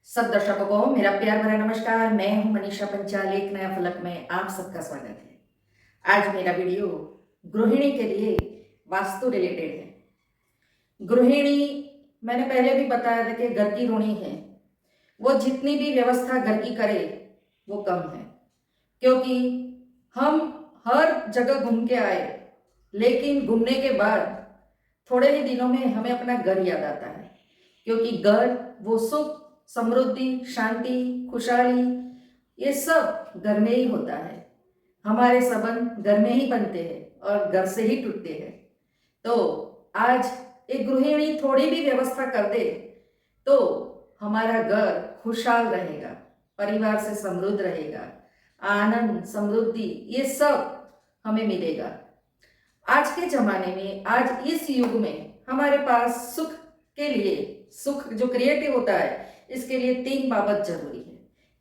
सब दर्शकों को मेरा प्यार भरा नमस्कार। मैं हूं मनीषा पंचाल। एक नया फलक में आप सबका स्वागत है। आज मेरा वीडियो गृहिणी के लिए वास्तु रिलेटेड है। गृहिणी, मैंने पहले भी बताया था कि घर की ऋणी है। वो जितनी भी व्यवस्था घर की करे वो कम है, क्योंकि हम हर जगह घूम के आए, लेकिन घूमने के बाद थोड़े ही दिनों में हमें अपना घर याद आता है। क्योंकि घर वो सुख, समृद्धि, शांति, खुशहाली, ये सब घर में ही होता है। हमारे संबंध घर में ही बनते हैं और घर से ही टूटते हैं। तो आज एक गृहिणी थोड़ी भी व्यवस्था कर दे तो हमारा घर खुशहाल रहेगा, परिवार से समृद्ध रहेगा, आनंद, समृद्धि, ये सब हमें मिलेगा। आज के जमाने में, आज इस युग में हमारे पास सुख के लिए, सुख जो क्रिएटिव होता है, इसके लिए 3 बाबत जरूरी है।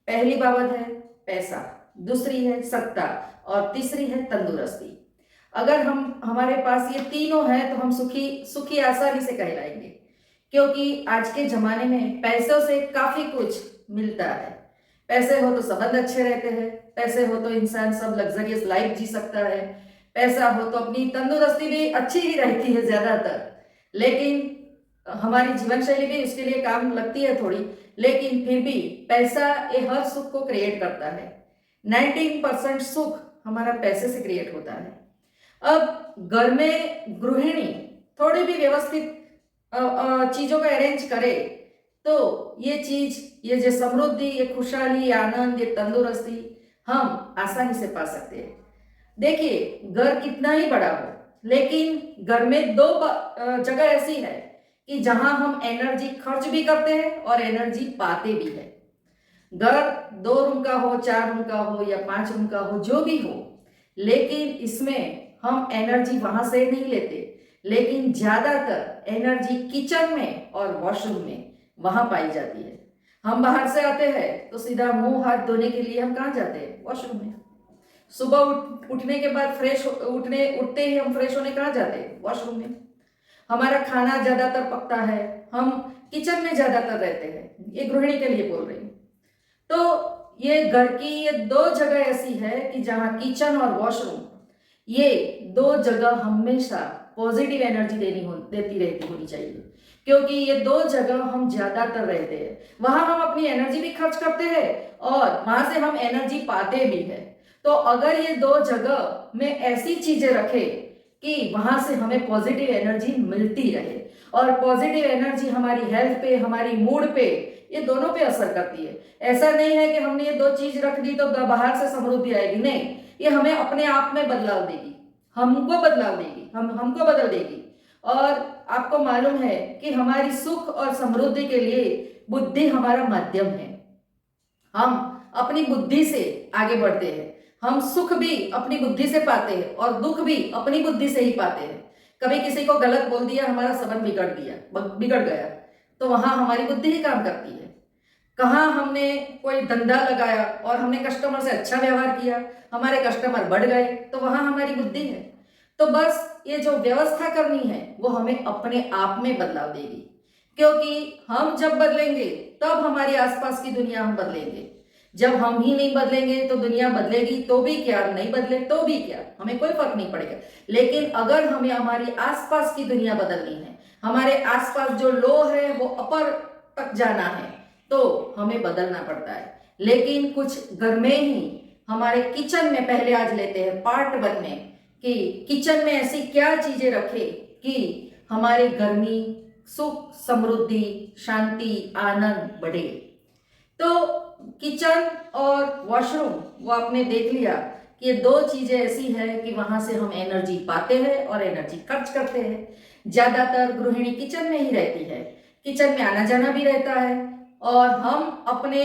पहली बाबत है पैसा, दूसरी है सत्ता और तीसरी है तंदुरुस्ती। अगर हमारे पास ये तीनों है तो हम सुखी सुखी आसानी से कहलाएंगे। क्योंकि आज के जमाने में पैसों से काफी कुछ मिलता है। पैसे हो तो संबंध अच्छे रहते हैं, पैसे हो तो इंसान सब लग्जरियस लाइफ जी सकता है, पैसा हो तो अपनी तंदुरुस्ती भी अच्छी ही रहती है ज्यादातर। लेकिन हमारी जीवन शैली भी इसके लिए काम लगती है थोड़ी, लेकिन फिर भी पैसा ये हर सुख को क्रिएट करता है। 19% सुख हमारा पैसे से क्रिएट होता है। अब घर में गृहिणी थोड़ी भी व्यवस्थित चीजों को अरेंज करे तो ये चीज, ये जो समृद्धि, ये खुशहाली, ये आनंद, ये तंदुरुस्ती हम आसानी से पा सकते हैं। देखिए, घर कितना ही बड़ा हो, लेकिन घर में 2 जगह ऐसी है कि जहां हम एनर्जी खर्च भी करते हैं और एनर्जी पाते भी है। घर 2 रूम का हो, 4 रूम का हो या 5 रूम का हो, जो भी हो, लेकिन इसमें हम एनर्जी वहां से नहीं लेते। लेकिन ज्यादातर एनर्जी किचन में और वॉशरूम में वहां पाई जाती है। हम बाहर से आते हैं तो सीधा मुंह हाथ धोने के लिए हम कहाँ जाते हैं? वॉशरूम में। सुबह उठने के बाद उठते ही हम फ्रेश होने कहाँ जाते हैं? वॉशरूम में। हमारा खाना ज्यादातर पकता है, हम किचन में ज्यादातर रहते हैं। ये गृहिणी के लिए बोल रही हूँ। तो ये घर की ये 2 जगह ऐसी है कि जहां किचन और वॉशरूम, ये 2 जगह हमेशा पॉजिटिव एनर्जी देती रहती होनी चाहिए। क्योंकि ये 2 जगह हम ज्यादातर रहते हैं, वहां हम अपनी एनर्जी भी खर्च करते हैं और वहां से हम एनर्जी पाते भी है। तो अगर ये 2 जगह में ऐसी चीजें रखे कि वहां से हमें पॉजिटिव एनर्जी मिलती रहे, और पॉजिटिव एनर्जी हमारी हेल्थ पे, हमारी मूड पे, ये दोनों पे असर करती है। ऐसा नहीं है कि हमने ये 2 चीज रख दी तो बाहर से समृद्धि आएगी, नहीं, ये हमें अपने आप में बदलाव देगी, हमको बदलाव देगी, हमको बदल देगी। और आपको मालूम है कि हमारी सुख और समृद्धि के लिए बुद्धि हमारा माध्यम है। हम अपनी बुद्धि से आगे बढ़ते हैं। हम सुख भी अपनी बुद्धि से पाते हैं और दुख भी अपनी बुद्धि से ही पाते हैं। कभी किसी को गलत बोल दिया, हमारा संबंध बिगड़ गया, तो वहां हमारी बुद्धि ही काम करती है। कहाँ हमने कोई धंधा लगाया और हमने कस्टमर से अच्छा व्यवहार किया, हमारे कस्टमर बढ़ गए, तो वहां हमारी बुद्धि है। तो बस ये जो व्यवस्था करनी है वो हमें अपने आप में बदलाव देगी। क्योंकि हम जब बदलेंगे तब हमारे आसपास की दुनिया हम बदलेंगे। जब हम ही नहीं बदलेंगे तो दुनिया बदलेगी तो भी क्या, नहीं बदले तो भी क्या, हमें कोई फर्क नहीं पड़ेगा। लेकिन अगर हमें हमारी आसपास की दुनिया बदलनी है, हमारे आसपास जो लो है वो अपर तक जाना है, तो हमें बदलना पड़ता है। लेकिन कुछ घर में ही, हमारे किचन में पहले आज लेते हैं पार्ट 1 में, कि किचन में ऐसी क्या चीजें रखे कि हमारे घर में सुख, समृद्धि, शांति, आनंद बढ़े। तो किचन और वॉशरूम, वो आपने देख लिया कि ये 2 चीजें ऐसी है कि वहां से हम एनर्जी पाते हैं और एनर्जी खर्च करते हैं। ज्यादातर गृहिणी किचन में ही रहती है, किचन में आना जाना भी रहता है, और हम अपने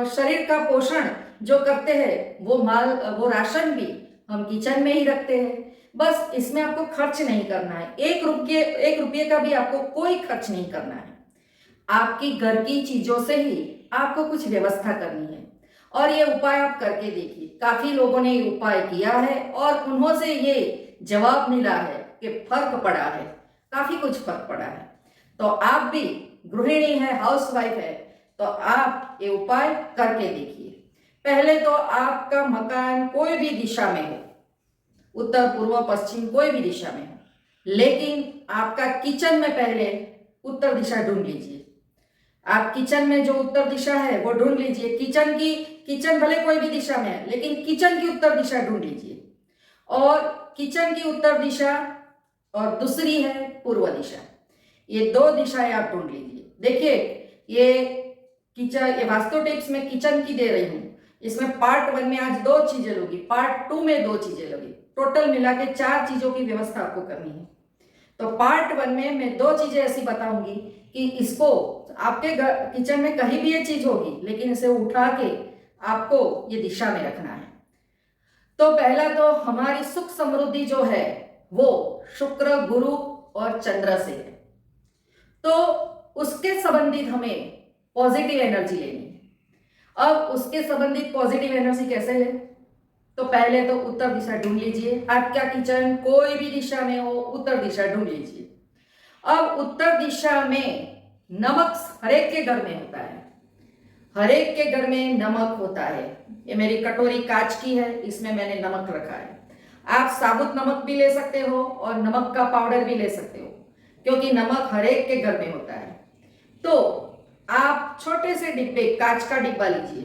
शरीर का पोषण जो करते हैं वो राशन भी हम किचन में ही रखते हैं। बस इसमें आपको खर्च नहीं करना है, 1 रुपये का भी आपको कोई खर्च नहीं करना है। आपकी घर की चीजों से ही आपको कुछ व्यवस्था करनी है। और ये उपाय आप करके देखिए। काफी लोगों ने ये उपाय किया है और उन्हों से ये जवाब मिला है कि फर्क पड़ा है, काफी कुछ फर्क पड़ा है। तो आप भी गृहिणी है, हाउसवाइफ है, तो आप ये उपाय करके देखिए। पहले तो आपका मकान कोई भी दिशा में हो, उत्तर पूर्व पश्चिम कोई भी दिशा में हो, लेकिन आपका किचन में पहले उत्तर दिशा ढूंढ लीजिए। आप किचन में जो उत्तर दिशा है वो ढूंढ लीजिए। किचन भले कोई भी दिशा में है, लेकिन किचन की उत्तर दिशा ढूंढ लीजिए। और किचन की उत्तर दिशा और दूसरी है पूर्व दिशा, ये दो दिशाएं आप ढूंढ लीजिए। देखिए, ये वास्तु टिप्स में किचन की दे रही हूं। इसमें पार्ट 1 में आज 2 चीजें लोगी, पार्ट 2 में 2 चीजें लोगी, टोटल मिला के 4 चीजों की व्यवस्था आपको करनी है। तो पार्ट 1 में मैं 2 चीजें ऐसी बताऊंगी कि इसको आपके किचन में कहीं भी ये चीज होगी, लेकिन इसे उठा के आपको ये दिशा में रखना है। तो पहला तो हमारी सुख समृद्धि जो है वो शुक्र, गुरु और चंद्र से है, तो उसके संबंधित हमें पॉजिटिव एनर्जी लेनी है। अब उसके संबंधित पॉजिटिव एनर्जी कैसे ले? तो पहले तो उत्तर दिशा ढूंढ लीजिए। आपका किचन कोई भी दिशा में हो, उत्तर दिशा ढूंढ लीजिए। अब उत्तर दिशा में नमक हरेक के घर में होता है, हरेक के घर में नमक होता है। ये मेरी कटोरी कांच की है, इसमें मैंने नमक रखा है। आप साबुत नमक भी ले सकते हो और नमक का पाउडर भी ले सकते हो, क्योंकि नमक हरेक के घर में होता है। तो आप छोटे से डिब्बे, कांच का डिब्बा लीजिए,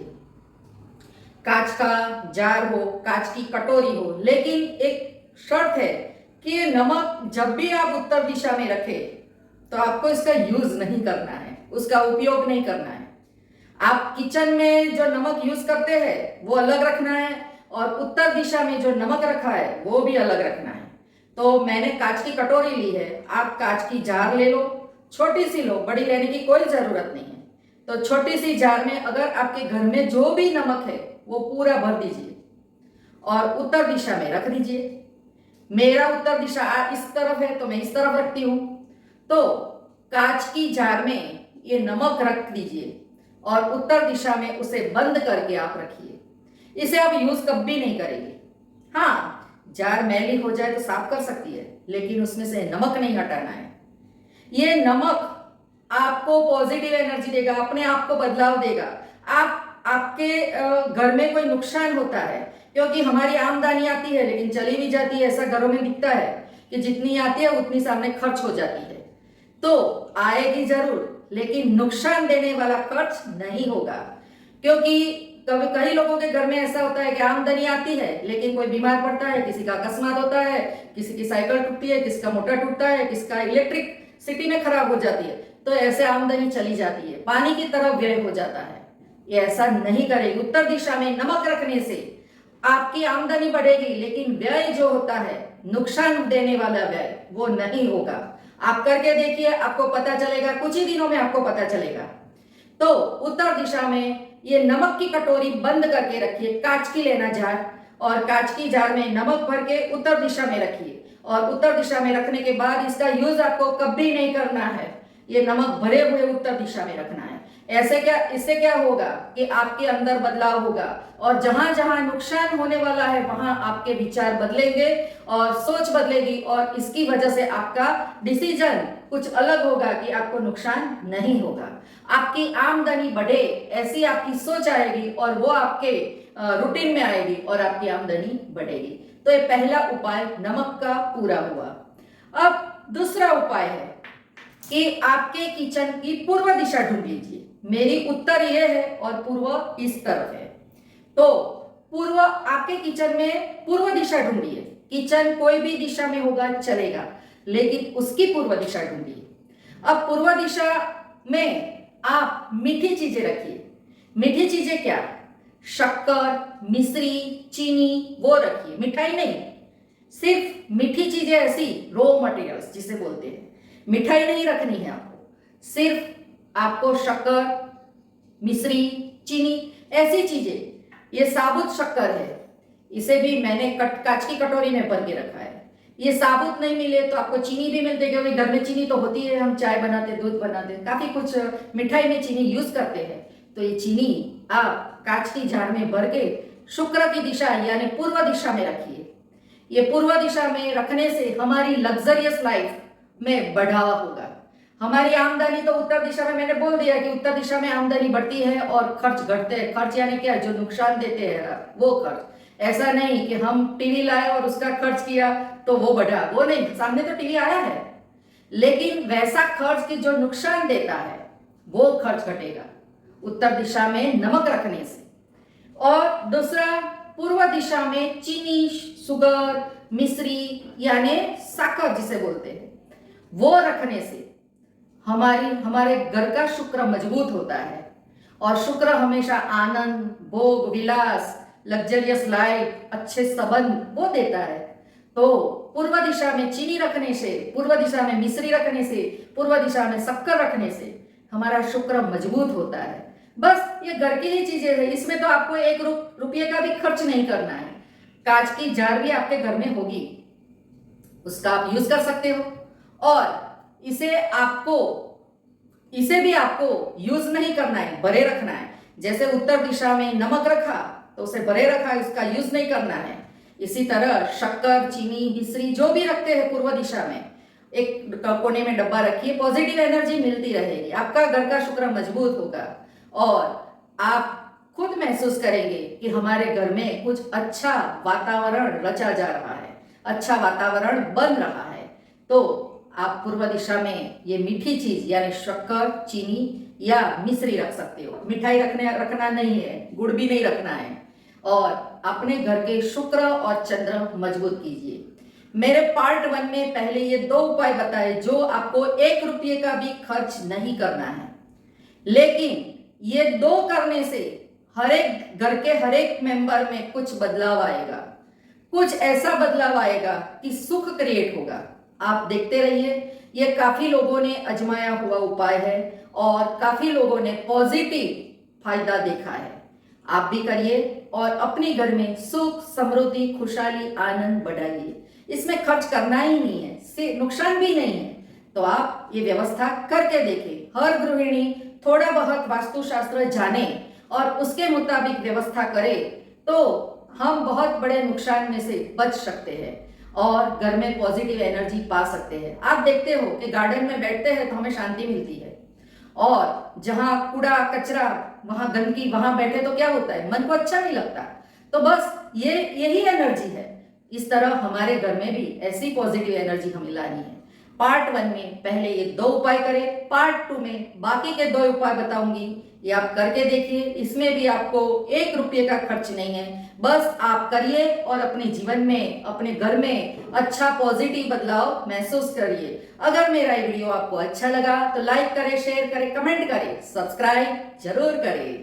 कांच का जार हो, कांच की कटोरी हो, लेकिन एक शर्त है कि ये नमक जब भी आप उत्तर दिशा में रखें तो आपको इसका यूज नहीं करना है, उसका उपयोग नहीं करना है। आप किचन में जो नमक यूज करते हैं वो अलग रखना है, और उत्तर दिशा में जो नमक रखा है वो भी अलग रखना है। तो मैंने कांच की कटोरी ली है, आप कांच की जार ले लो, छोटी सी लो, बड़ी लेने की कोई जरूरत नहीं है। तो छोटी सी जार में अगर आपके घर में जो भी नमक है वो पूरा भर दीजिए और उत्तर दिशा में रख दीजिए। मेरा उत्तर दिशा इस तरफ है तो मैं इस तरफ रखती हूं। तो कांच की जार में ये नमक रख दीजिए और उत्तर दिशा में उसे बंद करके आप रखिए। इसे आप यूज कभी नहीं करेंगे। हाँ, जार मैली हो जाए तो साफ कर सकती है, लेकिन उसमें से नमक नहीं हटाना है। ये नमक आपको पॉजिटिव एनर्जी देगा, अपने आप को बदलाव देगा। आपके घर में कोई नुकसान होता है, क्योंकि हमारी आमदनी आती है लेकिन चली भी जाती है, ऐसा घरों में दिखता है कि जितनी आती है उतनी सामने खर्च हो जाती है। तो आएगी जरूर, लेकिन नुकसान देने वाला खर्च नहीं होगा। क्योंकि कई लोगों के घर में ऐसा होता है कि आमदनी आती है लेकिन कोई बीमार पड़ता है, किसी का अकस्मात होता है, किसी की साइकिल टूटती है, किसका मोटर टूटता है, किसका इलेक्ट्रिक सिटी में खराब हो जाती है, तो ऐसे आमदनी चली जाती है, पानी की तरफ व्यय हो जाता है। ये ऐसा नहीं करेगी। उत्तर दिशा में नमक रखने से आपकी आमदनी बढ़ेगी, लेकिन व्यय जो होता है, नुकसान देने वाला व्यय, वो नहीं होगा। आप करके देखिए, आपको पता चलेगा, कुछ ही दिनों में आपको पता चलेगा। तो उत्तर दिशा में ये नमक की कटोरी बंद करके रखिए, कांच की लेना जार, और कांच की जार में नमक भर के उत्तर दिशा में रखिए। और उत्तर दिशा में रखने के बाद इसका यूज आपको कभी नहीं करना है, ये नमक भरे हुए उत्तर दिशा में रखना है। इससे क्या होगा कि आपके अंदर बदलाव होगा, और जहां जहां नुकसान होने वाला है वहां आपके विचार बदलेंगे और सोच बदलेगी, और इसकी वजह से आपका डिसीजन कुछ अलग होगा कि आपको नुकसान नहीं होगा। आपकी आमदनी बढ़े, ऐसी आपकी सोच आएगी और वो आपके रूटीन में आएगी और आपकी आमदनी बढ़ेगी। तो ये पहला उपाय नमक का पूरा हुआ। अब दूसरा उपाय है कि आपके किचन की पूर्व दिशा ढूंढ लीजिए। मेरी उत्तर ये है और पूर्व इस तरफ है। तो पूर्व, आपके किचन में पूर्व दिशा ढूंढिए। किचन कोई भी दिशा में होगा चलेगा, लेकिन उसकी पूर्व दिशा ढूंढिए। अब पूर्व दिशा में आप मीठी चीजें रखिए। मीठी चीजें क्या? शक्कर, मिश्री, चीनी, वो रखिए। मिठाई नहीं, सिर्फ मीठी चीजें, ऐसी रॉ मटेरियल्स जिसे बोलते हैं। मिठाई नहीं रखनी है आपको, सिर्फ आपको शक्कर, मिश्री, चीनी, ऐसी चीजें। ये साबुत शक्कर है, इसे भी मैंने कांच की कटोरी में भर के रखा है। ये साबुत नहीं मिले तो आपको चीनी भी मिलती है, क्योंकि घर में चीनी तो होती है, हम चाय बनाते, दूध बनाते, काफी कुछ मिठाई में चीनी यूज करते हैं। तो ये चीनी आप कांच की जार में भर के शुक्र की दिशा यानी पूर्व दिशा में रखिए। ये पूर्व दिशा में रखने से हमारी लग्जरियस लाइफ में बढ़ावा होगा, हमारी आमदनी तो उत्तर दिशा में, मैंने बोल दिया कि उत्तर दिशा में आमदनी बढ़ती है और खर्च घटते हैं। खर्च यानी क्या, जो नुकसान देते हैं वो खर्च। ऐसा नहीं कि हम टीवी लाए और उसका खर्च किया तो वो बढ़ा, वो नहीं। सामने तो टीवी आया है, लेकिन वैसा खर्च कि जो नुकसान देता है वो खर्च घटेगा उत्तर दिशा में नमक रखने से। और दूसरा, पूर्व दिशा में चीनी, शुगर, मिश्री यानी शक्कर जिसे बोलते हैं, वो रखने से हमारे घर का शुक्र मजबूत होता है। और शुक्र हमेशा आनंद, भोग विलास, लग्जरियस लाइफ, अच्छे संबंध वो देता है। तो पूर्व दिशा में चीनी रखने से, पूर्व दिशा में मिश्री रखने से, पूर्व दिशा में शक्कर रखने से हमारा शुक्र मजबूत होता है। बस ये घर की ही चीजें है, इसमें तो आपको 1 रुपये का भी खर्च नहीं करना है। कांच की जार भी आपके घर में होगी, उसका आप यूज कर सकते हो। और इसे भी आपको यूज नहीं करना है, भरे रखना है। जैसे उत्तर दिशा में नमक रखा तो उसे भरे रखा, इसका यूज नहीं करना है। इसी तरह शक्कर, चीनी, मिश्री जो भी रखते हैं पूर्व दिशा में, एक कोने में डब्बा रखिए, पॉजिटिव एनर्जी मिलती रहेगी, आपका घर का शुक्र मजबूत होगा और आप खुद महसूस करेंगे कि हमारे घर में कुछ अच्छा वातावरण रचा जा रहा है, अच्छा वातावरण बन रहा है। तो आप पूर्व दिशा में ये मीठी चीज यानी शक्कर, चीनी या मिश्री रख सकते हो। मिठाई रखना नहीं है, गुड़ भी नहीं रखना है। और अपने घर के शुक्र और चंद्र मजबूत कीजिए। मेरे पार्ट 1 में पहले ये 2 उपाय बताए जो आपको 1 रुपये का भी खर्च नहीं करना है, लेकिन ये 2 करने से हर एक घर के हर एक मेंबर में कुछ बदलाव आएगा, कुछ ऐसा बदलाव आएगा कि सुख क्रिएट होगा। आप देखते रहिए, ये काफी लोगों ने आजमाया हुआ उपाय है और काफी लोगों ने पॉजिटिव फायदा देखा है। आप भी करिए और अपने घर में सुख, समृद्धि, खुशहाली, आनंद बढ़ाइए। इसमें खर्च करना ही नहीं है, से नुकसान भी नहीं है। तो आप ये व्यवस्था करके देखें। हर गृहिणी थोड़ा बहुत वास्तुशास्त्र जाने और उसके मुताबिक व्यवस्था करे तो हम बहुत बड़े नुकसान में से बच सकते हैं और घर में पॉजिटिव एनर्जी पा सकते हैं। आप देखते हो कि गार्डन में बैठते हैं तो हमें शांति मिलती है, और जहां कूड़ा कचरा, वहां गंदगी, वहां बैठे तो क्या होता है, मन को अच्छा नहीं लगता। तो बस यही एनर्जी है। इस तरह हमारे घर में भी ऐसी पॉजिटिव एनर्जी हमें लानी है। पार्ट 1 में पहले ये 2 उपाय करें, पार्ट 2 में बाकी के 2 उपाय बताऊंगी, ये आप करके देखिए। इसमें भी आपको 1 रुपये का खर्च नहीं है, बस आप करिए और अपने जीवन में, अपने घर में अच्छा पॉजिटिव बदलाव महसूस करिए। अगर मेरा ये वीडियो आपको अच्छा लगा तो लाइक करें, शेयर करें, कमेंट करें, सब्सक्राइब जरूर करें।